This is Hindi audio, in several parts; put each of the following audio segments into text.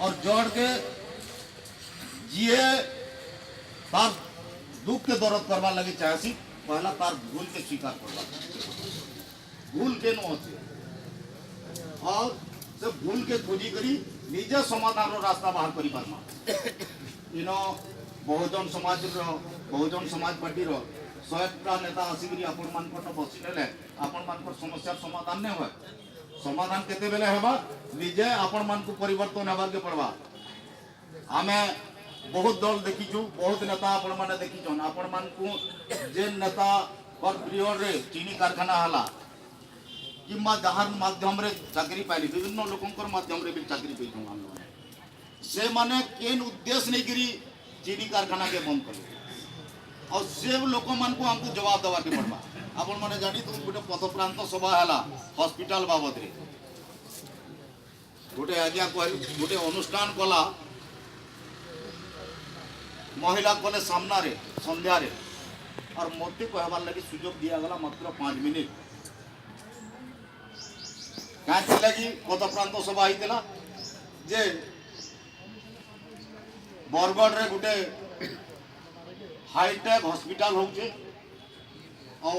और जड़ के जीए तार दुख के दरद करवा लगे चाहसी पहला तार भूल के स्वीकार करवा भूल के नो और से भूल के खोजी करी निजे समाधान रास्ता बाहर करी पारमा इनो बहुजन समाज पार्टी रो 100टा नेता आसिक आपण मान बसिले आपण मान समस्या समाधान नहीं हुए समाधान केते बेले हेबा निजे आपण मान को परिवर्तन हेबार के पड़वा आमे बहुत दल देखीचु बहुत नेता आपण माने देखीचन आपण मान को जे नेता पर प्रियर रे चीनी कारखाना हला किंबा जहार माध्यम रे चाकरी पाइली विभिन्न लोकंकर माध्यम रे भी चाकरी पेइछन हम से माने केन उद्देश्य नहीं करी चीनी कारखाना के बंद कर और से लोक मान को हमको जवाब देवा के पड़बा आपण माने जानी तुम गोटे पथप्रांत सभा हला हॉस्पिटल बाबत रे गोटे आज्ञा गोटे अनुष्ठान कला महिला कले सामना रे संध्या रे और मते कहबार लगी सुजोग दिया गला मात्र 5 मिनिट क्या लगी पथप्रांत सभा होता जे बरगढ़ रे गोटे हाईटेक हॉस्पिटल होचे और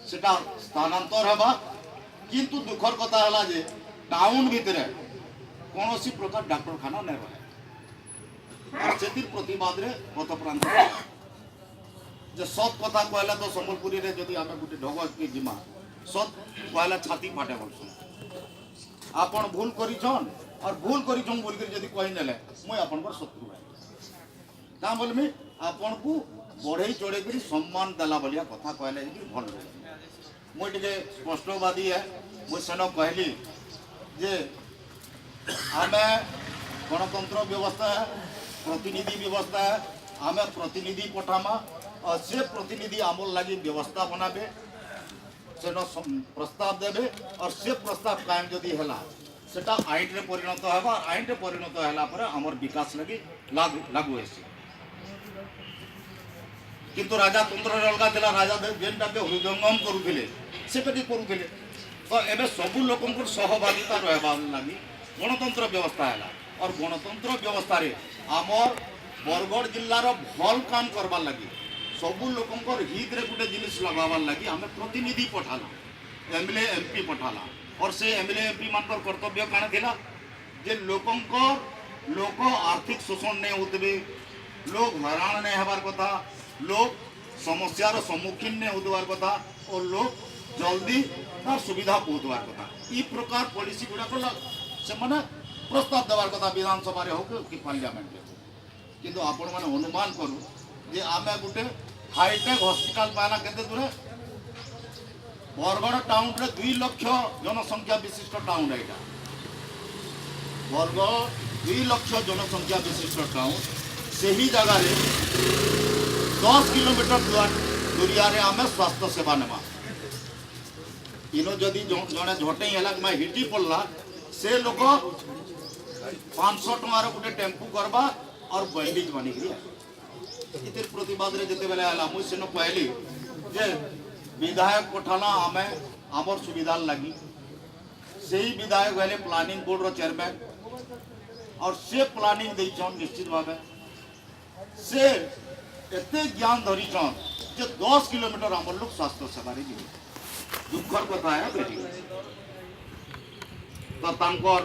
सेटा स्थानांतर हेबा किंतु दुखर कथा हला जे टाउन भितरे कोनोसी प्रकार डॉक्टरखाना नहीं रहे और सेतिर प्रतिवाद रे पथप्रांत जे सत कथा कहला तो संबलपुरी रे जदि आमे गोटे ढग के जिमा सत कहला छाती फाटे बोलसु आपण भूल करिछन और भूल करिछन बोल के जदि कहि नेले मुई आपण पर शत्रु है ता बोलमी आपण को बढ़ई चढ़े करी सम्मान देला बलिया कथा कहले कि भल मुई टिके स्पष्टवादी है मुई सेन कहली जे आमे गणतंत्र व्यवस्था है प्रतिनिधि व्यवस्था है आमे प्रतिनिधि पठामा और से प्रतिनिधि आमर लगी व्यवस्था बनाबे से प्रस्ताव देवे और से प्रस्ताव कायम जदि है सेटा आईन रे परिणत होगा आईन रे परिणत होला पर हमर विकास लगी लागू हेसी किंतु राजा तंत्र अलगा थिला राजा जेनटा के हृदयंगम करूथिले सेटा के करूथिले तो एबे सबु लोकंकर सहभागिता रहबा लागि गणतंत्र व्यवस्था हैला और गणतंत्र व्यवस्था रे हमर बरगढ़ जिल्ला रो भल काम करबा लागि सबु लोकंकर हित रे गुटे जिनिस लगाबार लागि हमें प्रतिनिधि पठाला एमएलए एमपी पठाला और से एमएलए एमपी मानकर कर्तव्य काना थिला जे लोकंकर लोक आर्थिक शोषण नहीं होतबे लोग हैरान नहीं हेबार कथा लोग समस्यार सम्मुखीन नहीं होतबार कथा और लोग जल्दी तार सुविधा पहुँचवार कथा ई प्रकार पॉलिसी गुड़ा से माने प्रस्ताव देवार कथा विधानसभा रे हो कि पार्लियामेंट रे किंतु आपण माने अनुमान करू जे आमे गुटे हाईटेक हॉस्पिटल पाना केते दूर बरगढ़ टाउन रे 2 लाख जनसंख्या विशिष्ट टाउन है बरगढ़ 2 लाख जनसंख्या विशिष्ट टाउन से ही जगह रे 10 किलोमीटर दूरिया रे आमे स्वास्थ्य सेवा नेमा इनो जदि जने झटई हला मैं हिटी पड़ला से लोक 500 टଙ୍କା रे गुटे टेम्पू करबा और बैंडेज बनी गया इतिर प्रतिवाद रे जते बेले आला मुई सेनो कहली जे विधायक पठाना आमे आमर सुविधा लगी सेही विधायक गले प्लानिंग बोर्ड रो चेयरमैन और से प्लानिंग देछन निश्चित भावे से एते ज्ञान धरिछन जे 10 किलोमीटर आमर लोग स्वास्थ्य सेवा रे दुखर कथा है बेटी तो तांकर